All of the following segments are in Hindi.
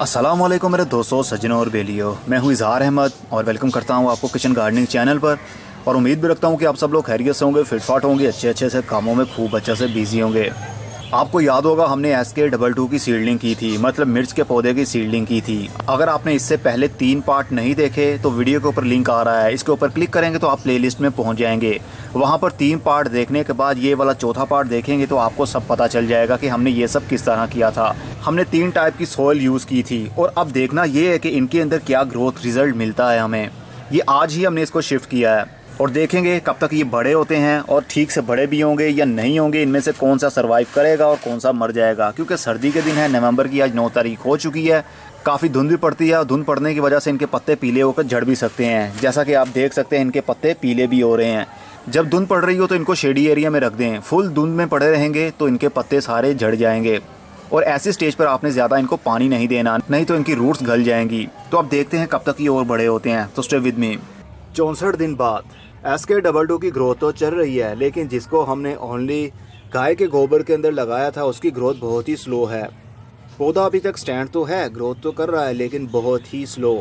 अस्सलामुअलैकुम मेरे दोस्तों, सज्जनों और बेलियों। मैं हूं इजहार अहमद और वेलकम करता हूं आपको किचन गार्डनिंग चैनल पर। और उम्मीद भी रखता हूं कि आप सब लोग खैरियत से होंगे, फिटफाट होंगे, अच्छे से कामों में खूब अच्छे से बिजी होंगे। आपको याद होगा हमने SK22 की सीडलिंग की थी, मतलब मिर्च के पौधे की सीडलिंग की थी। अगर आपने इससे पहले 3 पार्ट नहीं देखे तो वीडियो के ऊपर लिंक आ रहा है, इसके ऊपर क्लिक करेंगे तो आप प्लेलिस्ट में पहुंच जाएंगे। वहां पर 3 पार्ट देखने के बाद ये वाला चौथा पार्ट देखेंगे तो आपको सब पता चल जाएगा कि हमने ये सब किस तरह किया था। हमने 3 टाइप की सॉइल यूज़ की थी और अब देखना ये है कि इनके अंदर क्या ग्रोथ रिजल्ट मिलता है हमें। ये आज ही हमने इसको शिफ्ट किया है और देखेंगे कब तक ये बड़े होते हैं और ठीक से बड़े भी होंगे या नहीं होंगे, इनमें से कौन सा सर्वाइव करेगा और कौन सा मर जाएगा। क्योंकि सर्दी के दिन है, नवंबर की आज 9 तारीख हो चुकी है। काफ़ी धुंध भी पड़ती है और धुंध पड़ने की वजह से इनके पत्ते पीले होकर झड़ भी सकते हैं। जैसा कि आप देख सकते हैं इनके पत्ते पीले भी हो रहे हैं। जब धुंध पड़ रही हो तो इनको शेडी एरिया में रख दें। फुल धुंध में पड़े रहेंगे तो इनके पत्ते सारे झड़ जाएंगे और ऐसी स्टेज पर आपने ज़्यादा इनको पानी नहीं देना, नहीं तो इनकी रूट्स गल जाएंगी। तो अब देखते हैं कब तक ये और बड़े होते हैं। तो स्टे विद मी। 64 दिन बाद SK22 की ग्रोथ तो चल रही है, लेकिन जिसको हमने ओनली गाय के गोबर के अंदर लगाया था उसकी ग्रोथ बहुत ही स्लो है। पौधा अभी तक स्टैंड तो है, ग्रोथ तो कर रहा है, लेकिन बहुत ही स्लो।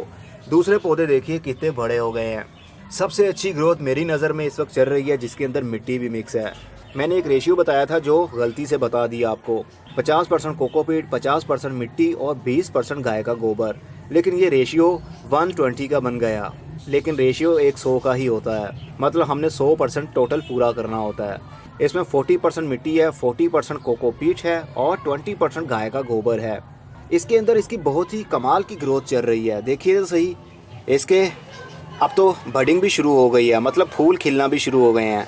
दूसरे पौधे देखिए कितने बड़े हो गए हैं। सबसे अच्छी ग्रोथ मेरी नज़र में इस वक्त चल रही है जिसके अंदर मिट्टी भी मिक्स है। मैंने एक रेशियो बताया था जो गलती से बता दिया आपको, 50% कोकोपीट, 50% मिट्टी और 20% गाय का गोबर। लेकिन ये रेशियो 120 का बन गया, लेकिन रेशियो 100 का ही होता है। मतलब हमने 100% टोटल पूरा करना होता है। इसमें 40% मिट्टी है, 40% कोकोपीट है और 20% गाय का गोबर है। इसके अंदर इसकी बहुत ही कमाल की ग्रोथ चल रही है। देखिए तो सही, इसके अब तो बडिंग भी शुरू हो गई है, मतलब फूल खिलना भी शुरू हो गए हैं।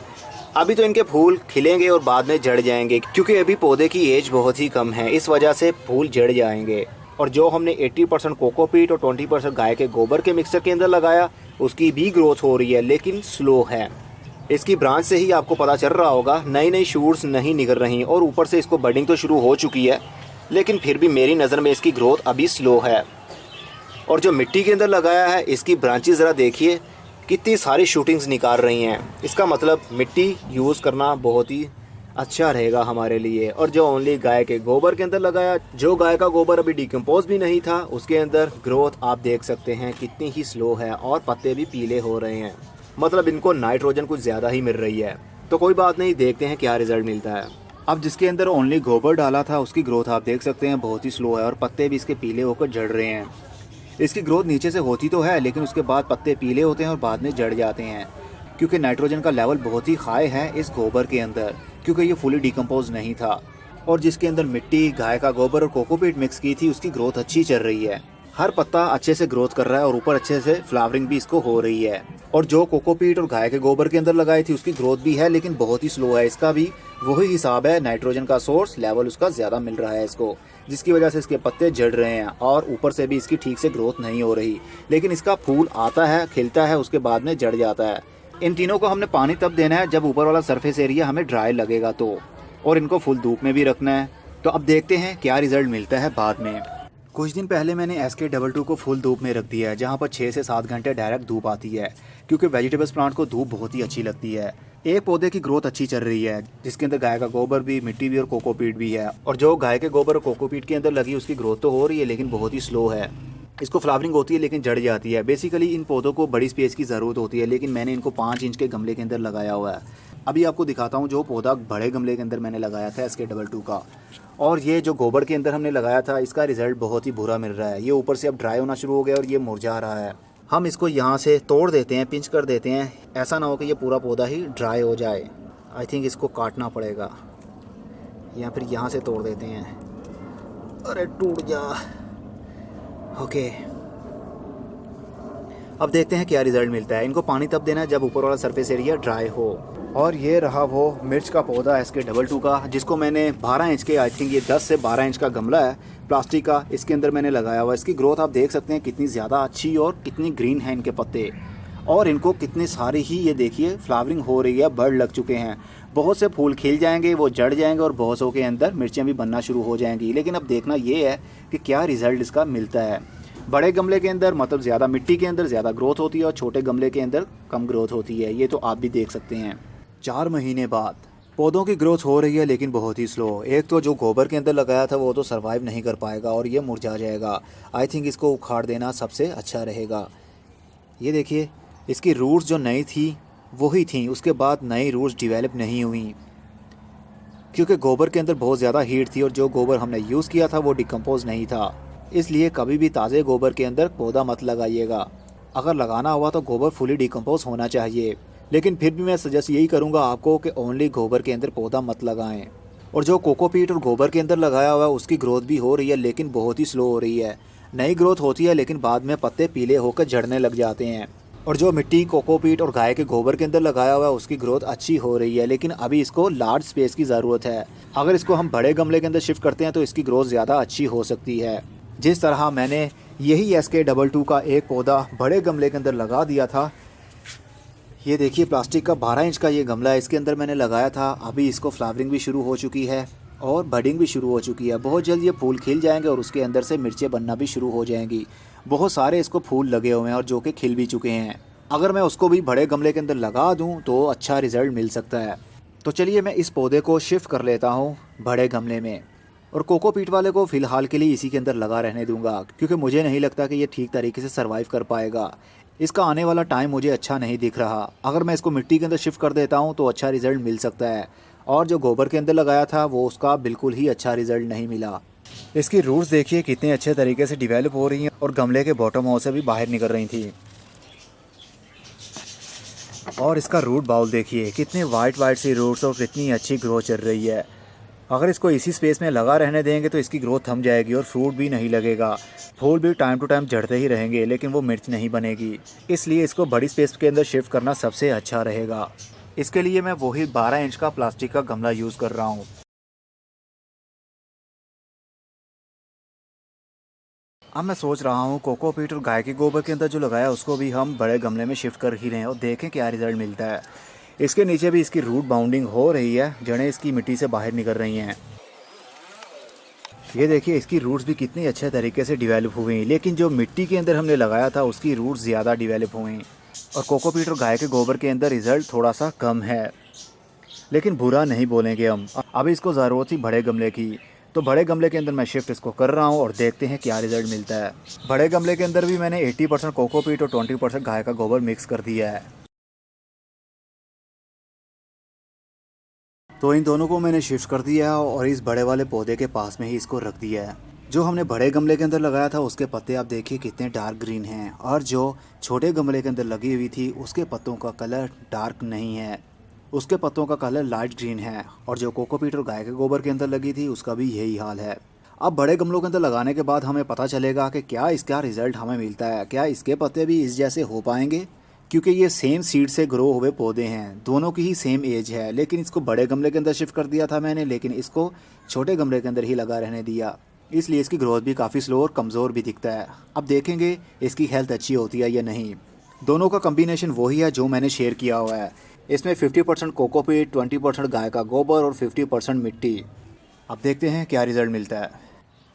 अभी तो इनके फूल खिलेंगे और बाद में झड़ जाएंगे, क्योंकि अभी पौधे की एज बहुत ही कम है, इस वजह से फूल झड़ जाएंगे। और जो हमने 80% कोकोपीट और 20% गाय के गोबर के मिक्सचर के अंदर लगाया उसकी भी ग्रोथ हो रही है, लेकिन स्लो है। इसकी ब्रांच से ही आपको पता चल रहा होगा, नई नई शूट्स नहीं निकल रही और ऊपर से इसको बडिंग तो शुरू हो चुकी है, लेकिन फिर भी मेरी नज़र में इसकी ग्रोथ अभी स्लो है। और जो मिट्टी के अंदर लगाया है इसकी ब्रांचेस ज़रा देखिए कितनी सारी शूटिंग्स निकाल रही हैं। इसका मतलब मिट्टी यूज़ करना बहुत ही अच्छा रहेगा हमारे लिए। और जो ओनली गाय के गोबर के अंदर लगाया, जो गाय का गोबर अभी डिकम्पोज भी नहीं था, उसके अंदर ग्रोथ आप देख सकते हैं कितनी ही स्लो है और पत्ते भी पीले हो रहे हैं। मतलब इनको नाइट्रोजन कुछ ज़्यादा ही मिल रही है। तो कोई बात नहीं, देखते हैं क्या रिजल्ट मिलता है। अब जिसके अंदर ओनली गोबर डाला था उसकी ग्रोथ आप देख सकते हैं बहुत ही स्लो है और पत्ते भी इसके पीले होकर झड़ रहे हैं। इसकी ग्रोथ नीचे से होती तो है, लेकिन उसके बाद पत्ते पीले होते हैं और बाद में झड़ जाते हैं, क्योंकि नाइट्रोजन का लेवल बहुत ही हाई है इस गोबर के अंदर, क्योंकि ये फुली डिकम्पोज नहीं था। और जिसके अंदर मिट्टी, गाय का गोबर और कोकोपीट मिक्स की थी उसकी ग्रोथ अच्छी चल रही है। हर पत्ता अच्छे से ग्रोथ कर रहा है और ऊपर अच्छे से फ्लावरिंग भी इसको हो रही है। और जो कोकोपीट और गाय के गोबर के अंदर लगाई थी उसकी ग्रोथ भी है, लेकिन बहुत ही स्लो है। इसका भी वही हिसाब है, नाइट्रोजन का सोर्स लेवल उसका ज़्यादा मिल रहा है इसको, जिसकी वजह से इसके पत्ते झड़ रहे हैं और ऊपर से भी इसकी ठीक से ग्रोथ नहीं हो रही। लेकिन इसका फूल आता है, खिलता है, उसके बाद में झड़ जाता है। इन तीनों को हमने पानी तब देना है जब ऊपर वाला सरफेस एरिया हमें ड्राई लगेगा तो, और इनको फुल धूप में भी रखना है। तो अब देखते हैं क्या रिजल्ट मिलता है बाद में। कुछ दिन पहले मैंने SK22 को फुल धूप में रख दिया है, जहाँ पर 6 से 7 घंटे डायरेक्ट धूप आती है, क्योंकि वेजिटेबल्स प्लांट को धूप बहुत ही अच्छी लगती है। एक पौधे की ग्रोथ अच्छी चल रही है जिसके अंदर गाय का गोबर भी, मिट्टी भी और कोकोपीट भी है। और जो गाय के गोबर और कोकोपीट के अंदर लगी उसकी ग्रोथ तो हो रही है, लेकिन बहुत ही स्लो है। इसको फ्लावरिंग होती है लेकिन झड़ जाती है। बेसिकली इन पौधों को बड़ी स्पेस की ज़रूरत होती है, लेकिन मैंने इनको 5 इंच के गमले के अंदर लगाया हुआ है। अभी आपको दिखाता हूँ जो पौधा बड़े गमले के अंदर मैंने लगाया था SK22 का, और ये जो गोबर के अंदर हमने लगाया था इसका रिज़ल्ट बहुत ही बुरा मिल रहा है। ये ऊपर से अब ड्राई होना शुरू हो गया और ये मुरझा रहा है। हम इसको यहाँ से तोड़ देते हैं, पिंच कर देते हैं, ऐसा ना हो कि ये पूरा पौधा ही ड्राई हो जाए। आई थिंक इसको काटना पड़ेगा या फिर यहाँ से तोड़ देते हैं। अरे टूट जा। ओके, अब देखते हैं क्या रिजल्ट मिलता है। इनको पानी तब देना है जब ऊपर वाला सरफेस एरिया ड्राई हो। और ये रहा वो मिर्च का पौधा SK22 का, जिसको मैंने 12 इंच के, आई थिंक ये 10 से 12 इंच का गमला है प्लास्टिक का, इसके अंदर मैंने लगाया हुआ। इसकी ग्रोथ आप देख सकते हैं कितनी ज़्यादा अच्छी और कितनी ग्रीन है इनके पत्ते, और इनको कितने सारे ही ये देखिए फ्लावरिंग हो रही है, बर्ड लग चुके हैं। बहुत से फूल खिल जाएंगे, वो जड़ जाएंगे और बहुत सौ के अंदर मिर्चें भी बनना शुरू हो जाएंगी। लेकिन अब देखना ये है कि क्या रिजल्ट इसका मिलता है। बड़े गमले के अंदर मतलब ज़्यादा मिट्टी के अंदर ज़्यादा ग्रोथ होती है और छोटे गमले के अंदर कम ग्रोथ होती है, ये तो आप भी देख सकते हैं। 4 महीने बाद पौधों की ग्रोथ हो रही है लेकिन बहुत ही स्लो। एक तो जो गोबर के अंदर लगाया था वो तो सरवाइव नहीं कर पाएगा और ये मुरझा जाएगा। आई थिंक इसको उखाड़ देना सबसे अच्छा रहेगा। ये देखिए, इसकी रूट्स जो नई थी वही थी, उसके बाद नई रूट्स डेवलप नहीं हुई क्योंकि गोबर के अंदर बहुत ज़्यादा हीट थी और जो गोबर हमने यूज़ किया था वो डिकम्पोज नहीं था। इसलिए कभी भी ताज़े गोबर के अंदर पौधा मत लगाइएगा। अगर लगाना हुआ तो गोबर फुली डिकम्पोज होना चाहिए, लेकिन फिर भी मैं सजेस्ट यही करूँगा आपको कि ओनली गोबर के अंदर पौधा मत लगाएं। और जो कोकोपीट और गोबर के अंदर लगाया हुआ है उसकी ग्रोथ भी हो रही है लेकिन बहुत ही स्लो हो रही है। नई ग्रोथ होती है लेकिन बाद में पत्ते पीले होकर झड़ने लग जाते हैं। और जो मिट्टी कोकोपीट और गाय के गोबर के अंदर लगाया हुआ है उसकी ग्रोथ अच्छी हो रही है, लेकिन अभी इसको लार्ज स्पेस की ज़रूरत है। अगर इसको हम बड़े गमले के अंदर शिफ्ट करते हैं तो इसकी ग्रोथ ज़्यादा अच्छी हो सकती है। जिस तरह मैंने यही SK22 का एक पौधा बड़े गमले के अंदर लगा दिया था। ये देखिए, प्लास्टिक का 12 इंच का ये गमला है, इसके अंदर मैंने लगाया था। अभी इसको फ्लावरिंग भी शुरू हो चुकी है और बडिंग भी शुरू हो चुकी है। बहुत जल्द ये फूल खिल जाएंगे और उसके अंदर से मिर्चें बनना भी शुरू हो जाएंगी। बहुत सारे इसको फूल लगे हुए हैं और जो कि खिल भी चुके हैं। अगर मैं उसको भी बड़े गमले के अंदर लगा दूं तो अच्छा रिजल्ट मिल सकता है। तो चलिए मैं इस पौधे को शिफ्ट कर लेता हूं बड़े गमले में और कोकोपीट वाले को फ़िलहाल के लिए इसी के अंदर लगा रहने दूंगा क्योंकि मुझे नहीं लगता कि ये ठीक तरीके से सर्वाइव कर पाएगा। इसका आने वाला टाइम मुझे अच्छा नहीं दिख रहा। अगर मैं इसको मिट्टी के अंदर शिफ्ट कर देता हूँ तो अच्छा रिजल्ट मिल सकता है। और जो गोबर के अंदर लगाया था वो उसका बिल्कुल ही अच्छा रिजल्ट नहीं मिला। इसकी रूट्स देखिए कितने अच्छे तरीके से डिवेलप हो रही हैं और गमले के बॉटम हाउस से भी बाहर निकल रही थी। और इसका रूट बाउल देखिए, कितने वाइट वाइट सी रूट्स और कितनी अच्छी ग्रोथ चल रही है। अगर इसको इसी स्पेस में लगा रहने देंगे तो इसकी ग्रोथ थम जाएगी और फ्रूट भी नहीं लगेगा। फूल भी टाइम टू टाइम झड़ते ही रहेंगे लेकिन वो मिर्च नहीं बनेगी। इसलिए इसको बड़ी स्पेस के अंदर शिफ्ट करना सबसे अच्छा रहेगा। इसके लिए मैं वही 12 इंच का प्लास्टिक का गमला यूज़ कर रहा हूँ। अब मैं सोच रहा हूँ कोकोपीट और गाय के गोबर के अंदर जो लगाया उसको भी हम बड़े गमले में शिफ्ट कर ही रहे हैं और देखें क्या रिज़ल्ट मिलता है। इसके नीचे भी इसकी रूट बाउंडिंग हो रही है, जड़ें इसकी मिट्टी से बाहर निकल रही हैं। ये देखिए, इसकी रूट्स भी कितनी अच्छे तरीके से डिवेलप हुई, लेकिन जो मिट्टी के अंदर हमने लगाया था उसकी रूट्स ज़्यादा डिवेलप हुई। और कोकोपीट और गाय के गोबर के अंदर रिज़ल्ट थोड़ा सा कम है, लेकिन बुरा नहीं बोलेंगे हम। अभी इसको ज़रूरत थी बड़े गमले की, तो बड़े गमले के अंदर मैं शिफ्ट इसको कर रहा हूँ और देखते हैं क्या रिज़ल्ट मिलता है। बड़े गमले के अंदर भी मैंने 80% कोकोपीट और 20% गाय का गोबर मिक्स कर दिया है। तो इन दोनों को मैंने शिफ्ट कर दिया है और इस बड़े वाले पौधे के पास में ही इसको रख दिया है। जो हमने बड़े गमले के अंदर लगाया था उसके पत्ते आप देखिए कितने डार्क ग्रीन हैं, और जो छोटे गमले के अंदर लगी हुई थी उसके पत्तों का कलर डार्क नहीं है, उसके पत्तों का कलर लाइट ग्रीन है। और जो कोकोपीट और गाय के गोबर के अंदर लगी थी उसका भी यही हाल है। अब बड़े गमलों के अंदर लगाने के बाद हमें पता चलेगा कि क्या इसका रिजल्ट हमें मिलता है, क्या इसके पत्ते भी इस जैसे हो पाएंगे, क्योंकि ये सेम सीड से ग्रो हुए पौधे हैं, दोनों की ही सेम एज है। लेकिन इसको बड़े गमले के अंदर शिफ्ट कर दिया था मैंने, लेकिन इसको छोटे गमले के अंदर ही लगा रहने दिया, इसलिए इसकी ग्रोथ भी काफ़ी स्लो और कमज़ोर भी दिखता है। अब देखेंगे इसकी हेल्थ अच्छी होती है या नहीं। दोनों का कम्बिनेशन वही है जो मैंने शेयर किया हुआ है। इसमें 50% कोकोपीट, 20% गाय का गोबर और 50% मिट्टी। अब देखते हैं क्या रिज़ल्ट मिलता है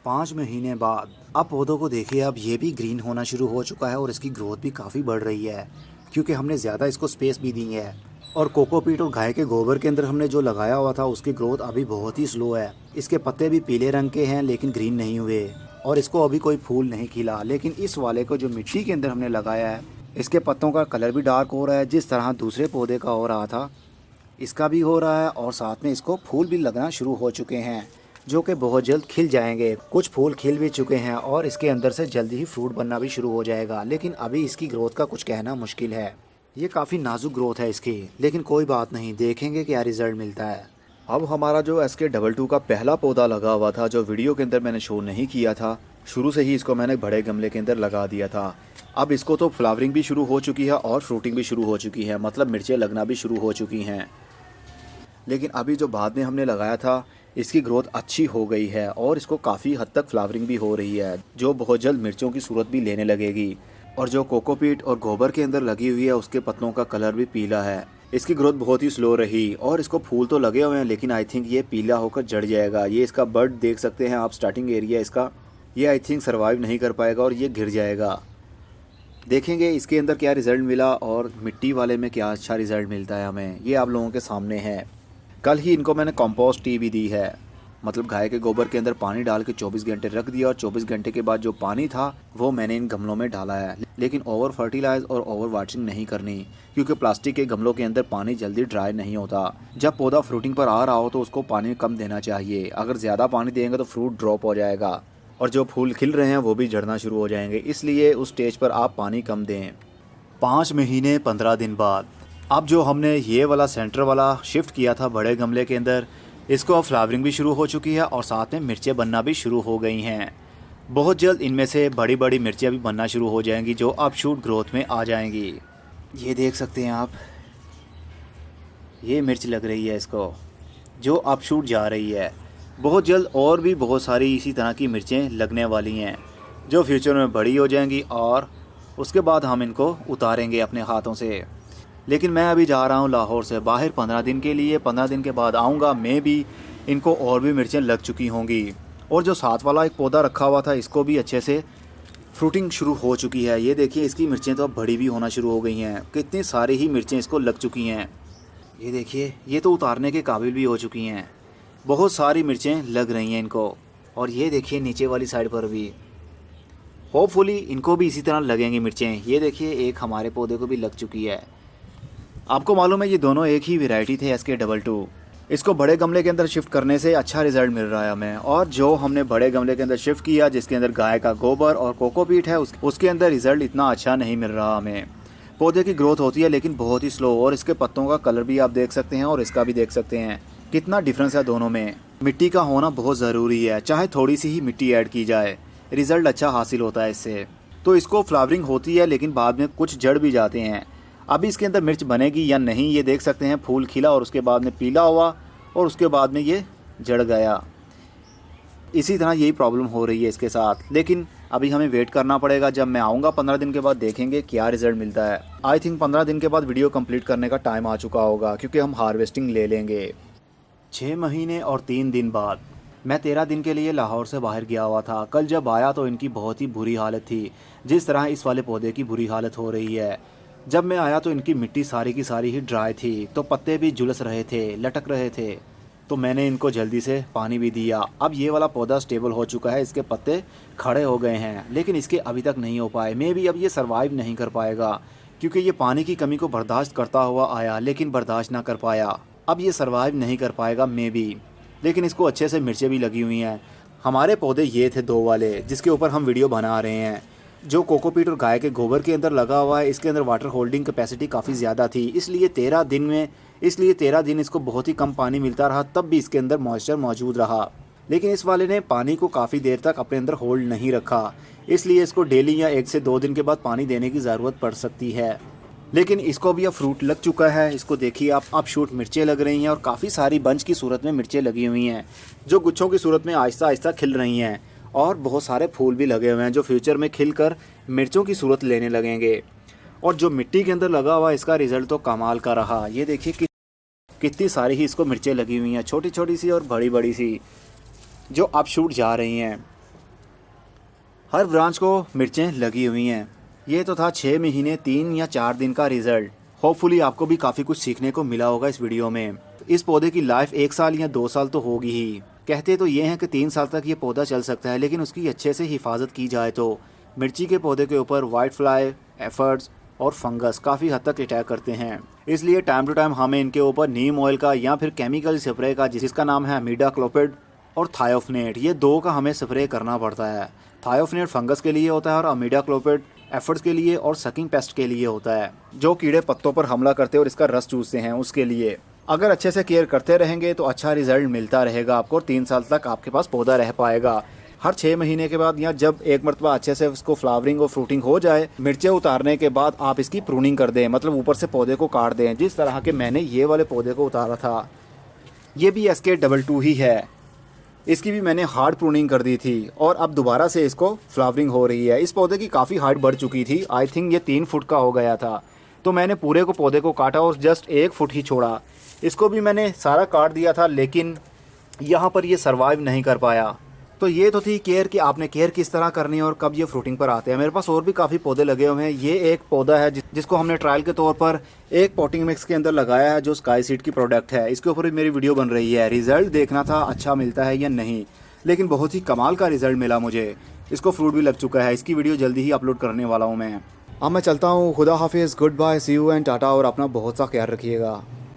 5 महीने बाद। अब पौधों को देखिए, अब ये भी ग्रीन होना शुरू हो चुका है और इसकी ग्रोथ भी काफ़ी बढ़ रही है क्योंकि हमने ज़्यादा इसको स्पेस भी दी है। और कोकोपीट और गाय के गोबर के अंदर हमने जो लगाया हुआ था उसकी ग्रोथ अभी बहुत ही स्लो है। इसके पत्ते भी पीले रंग के हैं लेकिन ग्रीन नहीं हुए और इसको अभी कोई फूल नहीं खिला। लेकिन इस वाले को जो मिट्टी के अंदर हमने लगाया है इसके पत्तों का कलर भी डार्क हो रहा है, जिस तरह दूसरे पौधे का हो रहा था इसका भी हो रहा है। और साथ में इसको फूल भी लगना शुरू हो चुके हैं जो कि बहुत जल्द खिल जाएंगे। कुछ फूल खिल भी चुके हैं और इसके अंदर से जल्दी ही फ्रूट बनना भी शुरू हो जाएगा। लेकिन अभी इसकी ग्रोथ का कुछ कहना मुश्किल है, ये काफ़ी नाजुक ग्रोथ है इसकी, लेकिन कोई बात नहीं, देखेंगे क्या रिज़ल्ट मिलता है। अब हमारा जो SK22 का पहला पौधा लगा हुआ था जो वीडियो के अंदर मैंने शो नहीं किया था, शुरू से ही इसको मैंने बड़े गमले के अंदर लगा दिया था। अब इसको तो फ्लावरिंग भी शुरू हो चुकी है और फ्रूटिंग भी शुरू हो चुकी है, मतलब मिर्चें लगना भी शुरू हो चुकी हैं। लेकिन अभी जो बाद में हमने लगाया था इसकी ग्रोथ अच्छी हो गई है और इसको काफ़ी हद तक फ्लावरिंग भी हो रही है जो बहुत जल्द मिर्चों की सूरत भी लेने लगेगी। और जो कोकोपीट और गोबर के अंदर लगी हुई है उसके पत्तों का कलर भी पीला है। इसकी ग्रोथ बहुत ही स्लो रही और इसको फूल तो लगे हुए हैं लेकिन आई थिंक ये पीला होकर जड़ जाएगा। ये इसका बड देख सकते हैं आप, स्टार्टिंग एरिया इसका, ये आई थिंक सर्वाइव नहीं कर पाएगा और ये गिर जाएगा। देखेंगे इसके अंदर क्या रिज़ल्ट मिला और मिट्टी वाले में क्या अच्छा रिज़ल्ट मिलता है हमें, ये आप लोगों के सामने है। कल ही इनको मैंने कंपोस्ट टी भी दी है, मतलब गाय के गोबर के अंदर पानी डाल के 24 घंटे रख दिया और 24 घंटे के बाद जो पानी था वो मैंने इन गमलों में डाला है। लेकिन ओवर फर्टिलाइज और ओवर वाटरिंग नहीं करनी, क्योंकि प्लास्टिक के गमलों के अंदर पानी जल्दी ड्राई नहीं होता। जब पौधा फ्रूटिंग पर आ रहा हो तो उसको पानी कम देना चाहिए। अगर ज़्यादा पानी देंगे तो फ्रूट ड्रॉप हो जाएगा और जो फूल खिल रहे हैं वो भी झड़ना शुरू हो जाएंगे, इसलिए उस स्टेज पर आप पानी कम दें। 5 महीने 15 दिन बाद अब जो हमने ये वाला सेंटर वाला शिफ्ट किया था बड़े गमले के अंदर, इसको अब फ्लावरिंग भी शुरू हो चुकी है और साथ में मिर्चें बनना भी शुरू हो गई हैं। बहुत जल्द इनमें से बड़ी बड़ी मिर्चें भी बनना शुरू हो जाएंगी जो अब शूट ग्रोथ में आ जाएंगी। ये देख सकते हैं आप, ये मिर्च लग रही है इसको, जो अब शूट जा रही है। बहुत जल्द और भी बहुत सारी इसी तरह की मिर्चें लगने वाली हैं जो फ्यूचर में बड़ी हो जाएंगी और उसके बाद हम इनको उतारेंगे अपने हाथों से। लेकिन मैं अभी जा रहा हूँ लाहौर से बाहर 15 दिन के लिए। 15 दिन के बाद आऊँगा, मैं भी इनको और भी मिर्चें लग चुकी होंगी। और जो साथ वाला एक पौधा रखा हुआ था इसको भी अच्छे से फ्रूटिंग शुरू हो चुकी है। ये देखिए इसकी मिर्चें तो अब बड़ी भी होना शुरू हो गई हैं, कितनी सारी ही मिर्चें इसको लग चुकी हैं। ये देखिए ये तो उतारने के काबिल भी हो चुकी हैं, बहुत सारी मिर्चें लग रही हैं इनको। और ये देखिए नीचे वाली साइड पर भी होपफुली इनको भी इसी तरह लगेंगी मिर्चें। ये देखिए एक हमारे पौधे को भी लग चुकी है। आपको मालूम है ये दोनों एक ही वैरायटी थे SK22। इसको बड़े गमले के अंदर शिफ्ट करने से अच्छा रिजल्ट मिल रहा है हमें। और जो हमने बड़े गमले के अंदर शिफ्ट किया जिसके अंदर गाय का गोबर और कोकोपीट है उसके अंदर रिजल्ट इतना अच्छा नहीं मिल रहा हमें। पौधे की ग्रोथ होती है लेकिन बहुत ही स्लो, और इसके पत्तों का कलर भी आप देख सकते हैं और इसका भी देख सकते हैं कितना डिफरेंस है दोनों में। मिट्टी का होना बहुत ज़रूरी है, चाहे थोड़ी सी ही मिट्टी ऐड की जाए रिजल्ट अच्छा हासिल होता है इससे। तो इसको फ्लावरिंग होती है लेकिन बाद में कुछ जड़ भी जाते हैं। अभी इसके अंदर मिर्च बनेगी या नहीं ये देख सकते हैं, फूल खिला और उसके बाद में पीला हुआ और उसके बाद में ये जड़ गया। इसी तरह यही प्रॉब्लम हो रही है इसके साथ। लेकिन अभी हमें वेट करना पड़ेगा, जब मैं आऊँगा 15 दिन के बाद देखेंगे क्या रिजल्ट मिलता है। आई थिंक 15 दिन के बाद वीडियो कंप्लीट करने का टाइम आ चुका होगा क्योंकि हम हार्वेस्टिंग ले लेंगे। 6 महीने और 3 दिन बाद मैं 13 दिन के लिए लाहौर से बाहर गया हुआ था। कल जब आया तो इनकी बहुत ही बुरी हालत थी, जिस तरह इस वाले पौधे की बुरी हालत हो रही है। जब मैं आया तो इनकी मिट्टी सारी की सारी ही ड्राई थी, तो पत्ते भी झुलस रहे थे, लटक रहे थे। तो मैंने इनको जल्दी से पानी भी दिया। अब ये वाला पौधा स्टेबल हो चुका है, इसके पत्ते खड़े हो गए हैं, लेकिन इसके अभी तक नहीं हो पाए। मे भी अब ये सर्वाइव नहीं कर पाएगा क्योंकि ये पानी की कमी को बर्दाश्त करता हुआ आया लेकिन बर्दाश्त ना कर पाया। अब ये सर्वाइव नहीं कर पाएगा मे भी। लेकिन इसको अच्छे से मिर्चें भी लगी हुई हैं। हमारे पौधे ये थे 2 वाले जिसके ऊपर हम वीडियो बना रहे हैं। जो कोकोपीट और गाय के गोबर के अंदर लगा हुआ है इसके अंदर वाटर होल्डिंग कैपेसिटी काफ़ी ज़्यादा थी, इसलिए 13 दिन इसको बहुत ही कम पानी मिलता रहा, तब भी इसके अंदर मॉइस्चर मौजूद रहा। लेकिन इस वाले ने पानी को काफ़ी देर तक अपने अंदर होल्ड नहीं रखा, इसलिए इसको डेली या 1 से 2 दिन के बाद पानी देने की ज़रूरत पड़ सकती है। लेकिन इसको भी अब फ्रूट लग चुका है। इसको देखिए आप, अब शूट मिर्चें लग रही हैं और काफ़ी सारी बंच की सूरत में मिर्चें लगी हुई हैं जो गुच्छों की सूरत में आहिस्ता आहिस्ता खिल रही हैं। और बहुत सारे फूल भी लगे हुए हैं जो फ्यूचर में खिलकर मिर्चों की सूरत लेने लगेंगे। और जो मिट्टी के अंदर लगा हुआ इसका रिज़ल्ट तो कमाल का रहा। ये देखिए कि कितनी सारी ही इसको मिर्चें लगी हुई हैं, छोटी छोटी सी और बड़ी बड़ी सी, जो अब शूट जा रही हैं। हर ब्रांच को मिर्चें लगी हुई हैं। ये तो था 6 महीने 3 या 4 दिन का रिज़ल्ट। होपफुली आपको भी काफ़ी कुछ सीखने को मिला होगा इस वीडियो में। इस पौधे की लाइफ 1 साल या 2 साल तो होगी ही। कहते तो ये हैं कि 3 साल तक ये पौधा चल सकता है, लेकिन उसकी अच्छे से हिफाजत की जाए तो। मिर्ची के पौधे के ऊपर वाइट फ्लाई, एफर्ट्स और फंगस काफ़ी हद तक अटैक करते हैं, इसलिए टाइम टू टाइम हमें इनके ऊपर नीम ऑयल का या फिर केमिकल स्प्रे का, जिसका नाम है अमीडाक्लोपिड और थायोफनेट, ये 2 का हमें स्प्रे करना पड़ता है। थायोफनेट फंगस के लिए होता है और अमीडाक्लोपिड एफर्ट्स के लिए और सकिंग पेस्ट के लिए होता है, जो कीड़े पत्तों पर हमला करते हैं और इसका रस चूसते हैं, उसके लिए। अगर अच्छे से केयर करते रहेंगे तो अच्छा रिजल्ट मिलता रहेगा आपको और 3 साल तक आपके पास पौधा रह पाएगा। हर 6 महीने के बाद या जब एक मरतबा अच्छे से उसको फ्लावरिंग और फ्रूटिंग हो जाए, मिर्चें उतारने के बाद आप इसकी प्रूनिंग कर दें, मतलब ऊपर से पौधे को काट दें। जिस तरह के मैंने ये वाले पौधे को उतारा था, ये भी SK22 ही है, इसकी भी मैंने हार्ड प्रूनिंग कर दी थी और अब दोबारा से इसको फ्लावरिंग हो रही है। इस पौधे की काफ़ी हाइट बढ़ चुकी थी, आई थिंक ये 3 फुट का हो गया था, तो मैंने पूरे को पौधे को काटा और जस्ट 1 फुट ही छोड़ा। इसको भी मैंने सारा काट दिया था, लेकिन यहाँ पर ये सर्वाइव नहीं कर पाया। तो ये तो थी केयर कि आपने केयर किस तरह करनी है और कब ये फ्रूटिंग पर आते हैं। मेरे पास और भी काफ़ी पौधे लगे हुए हैं। ये एक पौधा है जिसको हमने ट्रायल के तौर पर एक पॉटिंग मिक्स के अंदर लगाया है जो स्काई सीड की प्रोडक्ट है। इसके ऊपर भी मेरी वीडियो बन रही है। रिजल्ट देखना था अच्छा मिलता है या नहीं, लेकिन बहुत ही कमाल का रिजल्ट मिला मुझे। इसको फ्रूट भी लग चुका है। इसकी वीडियो जल्दी ही अपलोड करने वाला हूँ मैं। अब मैं चलता हूँ। खुदा हाफिज़, goodbye, see you and tata, और अपना बहुत सा ख्याल रखिएगा।